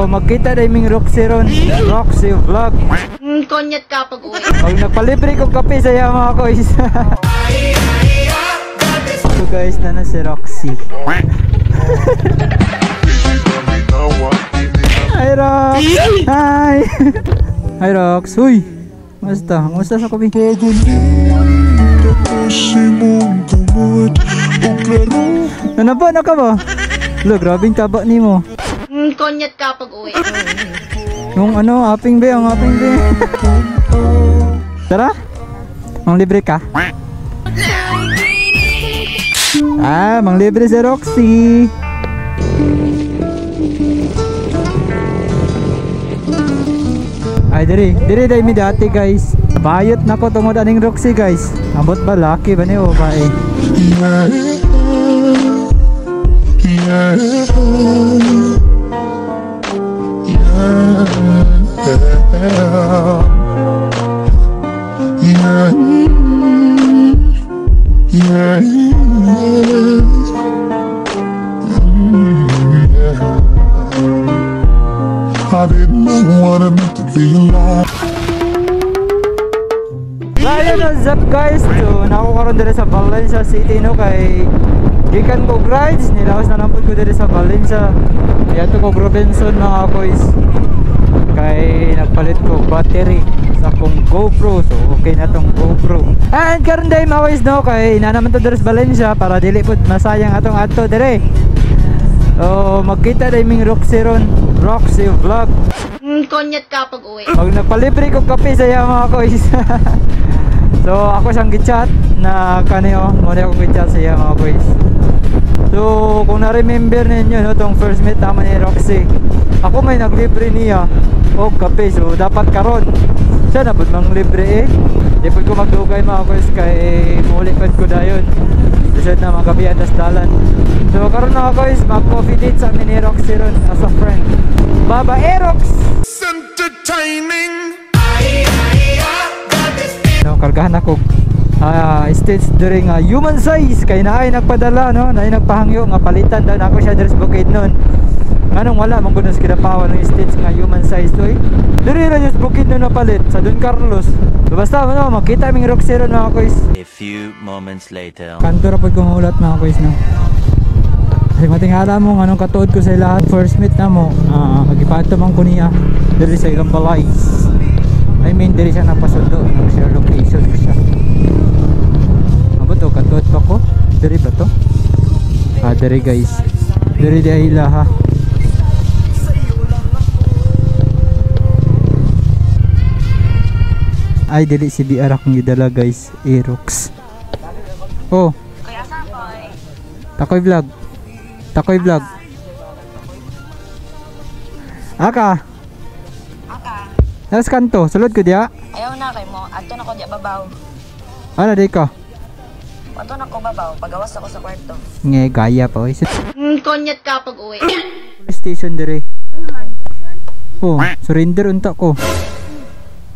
magkita na yung Roxy ron. Roxy vlog. Konyat ka pag uwi. Pag nagpalibre kong kape sa'yo mga kois. So guys, na si Roxy. Hi Rox! Hi! Hi Rox! Uy! Musta? Musta sa kape? Nanaba na ka ba? Lo, grabing taba ni mo. Konyat ka pag uwi. Yung ano, aping be, ang aping be. Tara? Mang libre ka? Ah, mang libre si Roxy. Ay, diri dahil mi dati guys. Bayot na ko tungod aning Roxy guys. Ambot ba, laki ba niyo ba eh? I didn't know what it meant to be alone. Ayun, what's up guys? So, nakukaroon dito sa Valencia City no kay gikan ko rides, nilawas na nampod ko dito sa Valencia. Kaya ito ko Robinson mga boys. Kay nagpalit ko battery sa kong GoPro. So okay na tong GoPro. And karon day mga boys no kay na naman to dito sa Valencia para dili pud masayang atong adto dire. So magkita day ming Roxy ron. Roxy vlog. Konyat ka pag uwi. Pag nagpalibre kong kape sa'yo mga boys. So ako siyang gichat na kaniyo, muna akong gichat sa'yo mga boys. So kung na-remember ninyo no, tong first meet naman ni Roxy, ako may naglibre niya o kape, so dapat karon siya na bud mang libre eh. Di pud ko magdugay mga boys kay muli pud ko dayon. Susod na mga gabi atas dalan. So karon mga boys, mag-coffee date sa amin ni Roxy ron as a friend. Baba Erox! Entertaining. No, kargahan ako stage during human size kay naay nagpadala no, naay nagpahangyo nga palitan daw nako siya dres bukid nun. Nganong wala man kuno sa kinapawan ng stage nga human size to eh. Diri ra yung bukid nun napalit sa Don Carlos. Basta no, makita ming Roxy ron mga kois. A few moments later. Kanto ra pud kong ulat mga kois no. Kasi matingala mo anong katuod ko sa lahat first meet na mo. Magipato man ko niya diri sa ilang balay. I mean, diri siya napasundo. Nag-share location ko siya. Abo to, katuot pa ko. Diri ba to? Diri guys. Diri di ahila ha. Ay, dili si BR akong gidala guys. Aerox. Oh. Takoy vlog. Takoy vlog. Aka. Nas kanto, sulod ko diya. Ayaw na kay mo. Ato na ko diya babaw. Ano di ko? Ato na ko babaw. Pagawas ako sa kwarto. Nge, gaya pa. Konyat ka pag uwi. Police station dire. Oh, surrender unta ko.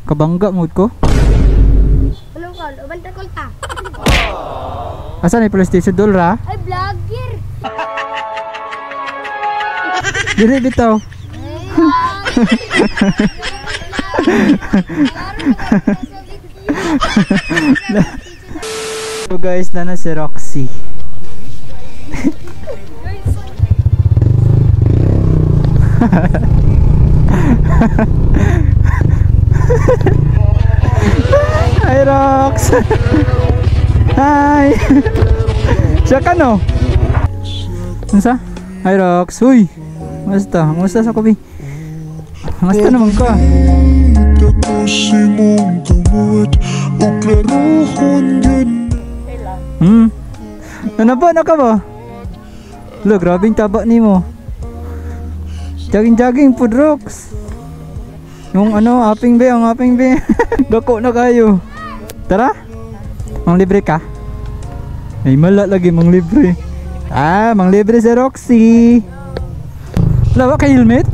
Kabangga mood ko. Anong call? Ubanta call ta. Asa na yung police station dol ra? Ay, vlogger! Dire bitaw. So guys, na si Roxy. Hi Rox. Hi. Siya ka no? Nasa? Hi Rox. Uy. Musta? Musta sa kape? Musta naman ka? Nanaba na ka ba? Lo, grabing taba ni mo. Jogging food rocks. Yung ano, aping be, ang aping be. Dako na kayo. Tara? Mang libre ka? Ay mala lagi mang libre. Mang libre si Roxy. Lawa ka helmet?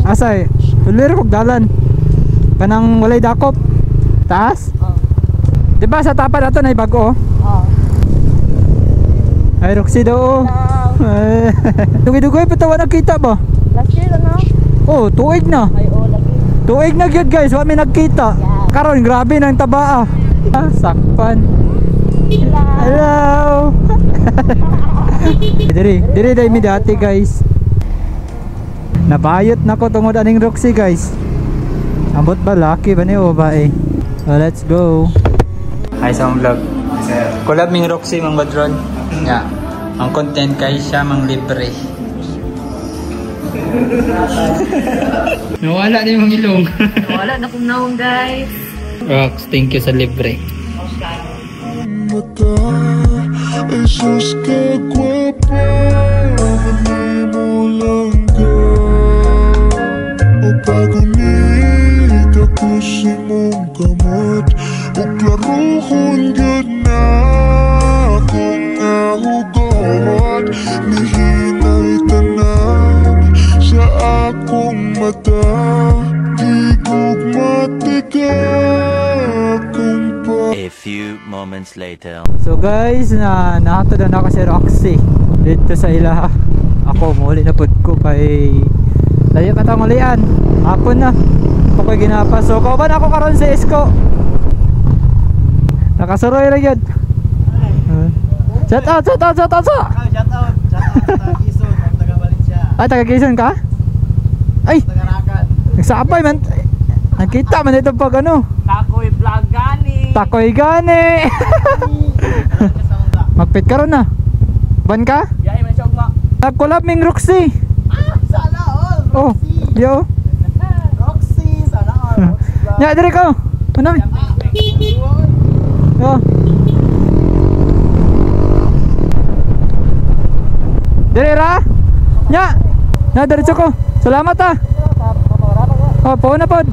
Asay, tuloy kog dalan. Kanang walay dakop. Taas? Diba sa tapa na to na bago? Ay Roxy daw. Dugay-dugay patawan nagkita ba? Last year ano? Oh, tuig na. Ay, oo, lagi. Tuig na gyud guys, wa mi nagkita. Karon grabe nang tabaa. Ah, sakpan. Hello. Diri day mi dati guys. Nabayot na ko tungod aning Roxy guys. Ambot ba laki ba ni o ba eh? So, let's go. Hi sa akong vlog. Collab ming Roxy mang badron. Ya. Ang content kay siya mang libre. Nawala na yung ilong. Wala na kong naong, guys. Rox, thank you sa libre. mata. Esos que guapa, venimos langga. O pagunit ako si mong kamot. O klaruhon gud na akong nahugot. Nihinay tanan sa akong mata. Di gugmati akong A few moments later. So guys, nahatod na ako si Roxy dito sa ilaha. Ako muli na pud ko kay layo ka tang ulian. Hapon na. Ako ko'y ginapa. So kauban ako karon sa Isko. Nakasuroy ra gyud. Shout out. Shout out Quezon, taga Valencia. Ay, taga Quezon ka? Ay, Taga Rakan. nagsabay man. Nakita man ito pag ano. Takoy vlog gani. Takoy gani. Magpit ka ron na. Ban ka? Yay man siya ugma. Nag-collab ming Roxy. Sana all. Oh, yo. Roxy, sana all. Nya dire ko. Ano? Yo. Dire ra? Nya. Na diretso ko. Salamat ah. Oh, po na pod.